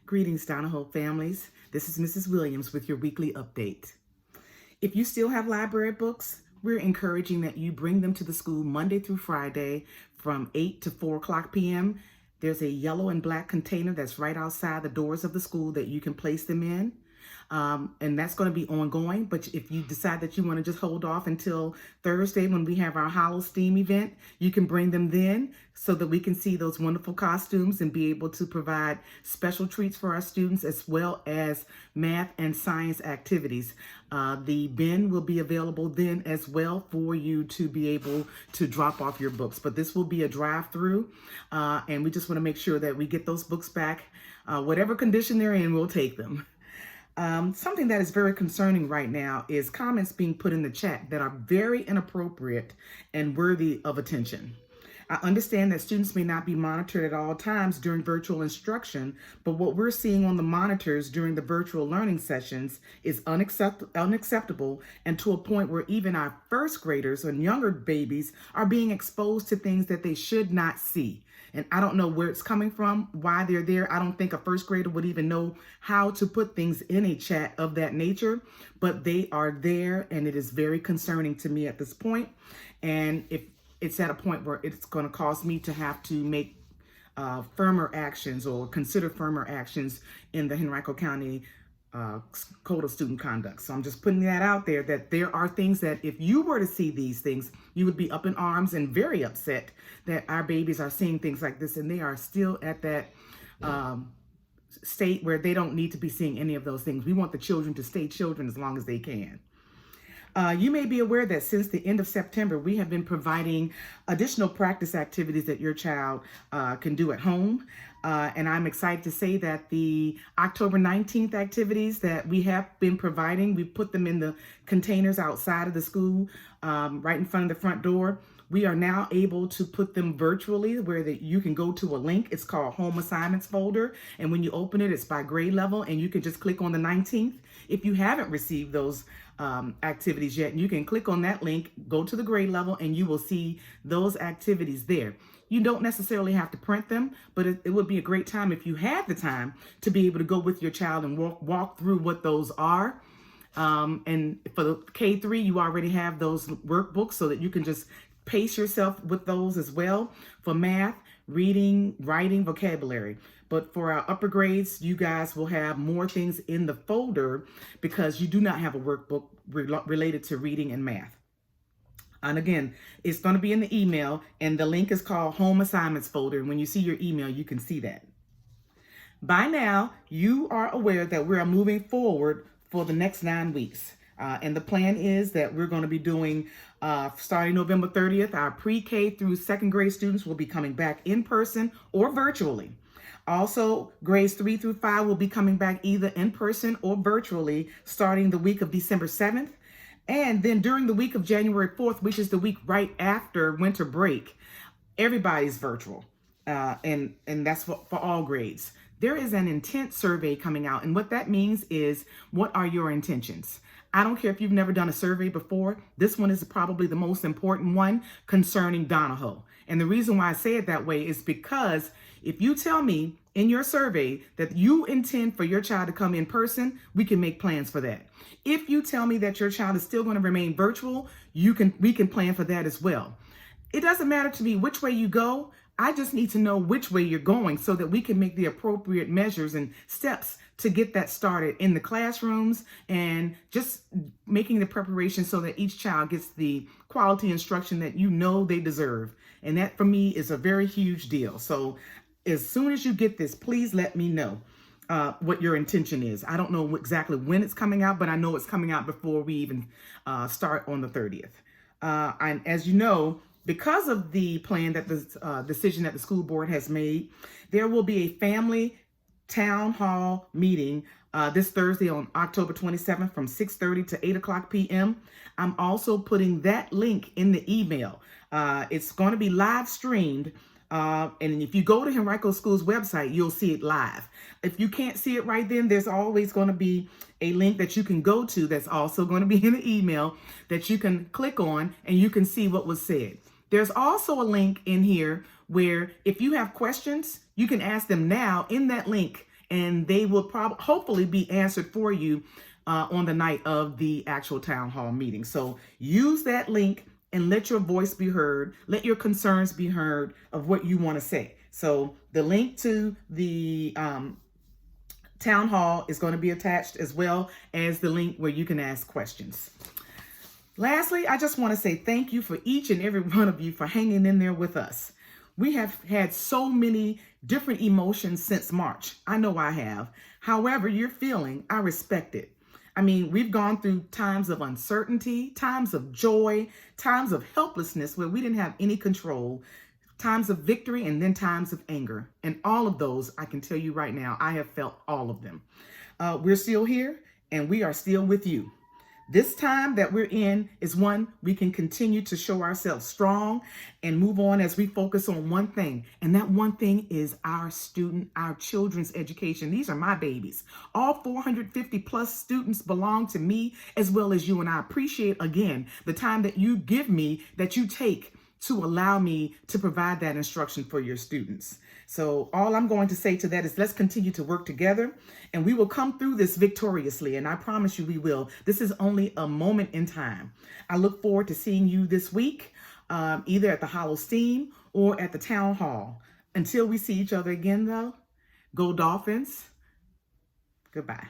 Greetings, Donahoe families. This is Mrs. Williams with your weekly update. If you still have library books, we're encouraging that you bring them to the school Monday through Friday from 8 to 4 o'clock p.m. There's a yellow and black container that's right outside the doors of the school that you can place them in. And that's going to be ongoing. But if you decide that you want to just hold off until Thursday when we have our Hollow Steam event, you can bring them then so that we can see those wonderful costumes and be able to provide special treats for our students as well as math and science activities. The bin will be available then as well for you to be able to drop off your books. But this will be a drive-through, and we just want to make sure that we get those books back. Whatever condition they're in, we'll take them. Something that is very concerning right now is comments being put in the chat that are very inappropriate and worthy of attention. I understand that students may not be monitored at all times during virtual instruction, but what we're seeing on the monitors during the virtual learning sessions is unacceptable, and to a point where even our first graders and younger babies are being exposed to things that they should not see. And I don't know where it's coming from, why they're there. I don't think a first grader would even know how to put things in a chat of that nature, but they are there, and it is very concerning to me at this point. And if it's at a point where it's going to cause me to have to make firmer actions or consider firmer actions in the Henrico County Code of Student Conduct. So I'm just putting that out there, that there are things that if you were to see these things, you would be up in arms and very upset that our babies are seeing things like this, and they are still at that state where they don't need to be seeing any of those things. We want the children to stay children as long as they can. You may be aware that since the end of September, we have been providing additional practice activities that your child can do at home. And I'm excited to say that the October 19th activities that we have been providing, we put them in the containers outside of the school, right in front of the front door. We are now able to put them virtually where you can go to a link. It's called Home Assignments folder. And when you open it, it's by grade level, and you can just click on the 19th. If you haven't received those activities yet, you can click on that link, go to the grade level, and you will see those activities there. You don't necessarily have to print them, but it would be a great time if you had the time to be able to go with your child and walk through what those are. And for the K3, you already have those workbooks so that you can just pace yourself with those as well for math, reading, writing, vocabulary. But for our upper grades, you guys will have more things in the folder because you do not have a workbook related to reading and math. And again, it's going to be in the email, and the link is called Home Assignments folder. And when you see your email, you can see that. By now, you are aware that we are moving forward for the next 9 weeks. And the plan is that we're going to be doing, starting November 30th, our pre-K through second grade students will be coming back in person or virtually. Also, grades 3 through 5 will be coming back either in person or virtually starting the week of December 7th. And then during the week of January 4th, which is the week right after winter break, everybody's virtual. And that's for all grades. There is an intent survey coming out. And what that means is, what are your intentions? I don't care if you've never done a survey before. This one is probably the most important one concerning Donahoe. And the reason why I say it that way is because if you tell me in your survey that you intend for your child to come in person, we can make plans for that. If you tell me that your child is still going to remain virtual, we can plan for that as well. It doesn't matter to me which way you go. I just need to know which way you're going so that we can make the appropriate measures and steps to get that started in the classrooms and just making the preparation so that each child gets the quality instruction that you know they deserve. And that for me is a very huge deal. So as soon as you get this, please let me know what your intention is. I don't know exactly when it's coming out, but I know it's coming out before we even start on the 30th. And as you know, because of the plan that the decision that the school board has made, there will be a family town hall meeting this Thursday on October 27th from 6:30 to 8 o'clock p.m. I'm also putting that link in the email. It's going to be live streamed. And if you go to Henrico School's website, you'll see it live. If you can't see it right then, there's always going to be a link that you can go to that's also going to be in the email that you can click on and you can see what was said. There's also a link in here where if you have questions, you can ask them now in that link and they will hopefully be answered for you on the night of the actual town hall meeting. So use that link and let your voice be heard. Let your concerns be heard of what you want to say. So the link to the town hall is going to be attached, as well as the link where you can ask questions. Lastly, I just want to say thank you for each and every one of you for hanging in there with us. We have had so many different emotions since March. I know I have. However you're feeling, I respect it. I mean, we've gone through times of uncertainty, times of joy, times of helplessness where we didn't have any control, times of victory, and then times of anger. And all of those, I can tell you right now, I have felt all of them. We're still here, and we are still with you. This time that we're in is one we can continue to show ourselves strong and move on as we focus on one thing. And that one thing is our children's education. These are my babies. All 450 plus students belong to me as well as you. And I appreciate, again, the time that you give me, that you take to allow me to provide that instruction for your students. So all I'm going to say to that is let's continue to work together, and we will come through this victoriously. And I promise you we will. This is only a moment in time. I look forward to seeing you this week, either at the Hollow-Steam or at the town hall. Until we see each other again, though, go Dolphins. Goodbye.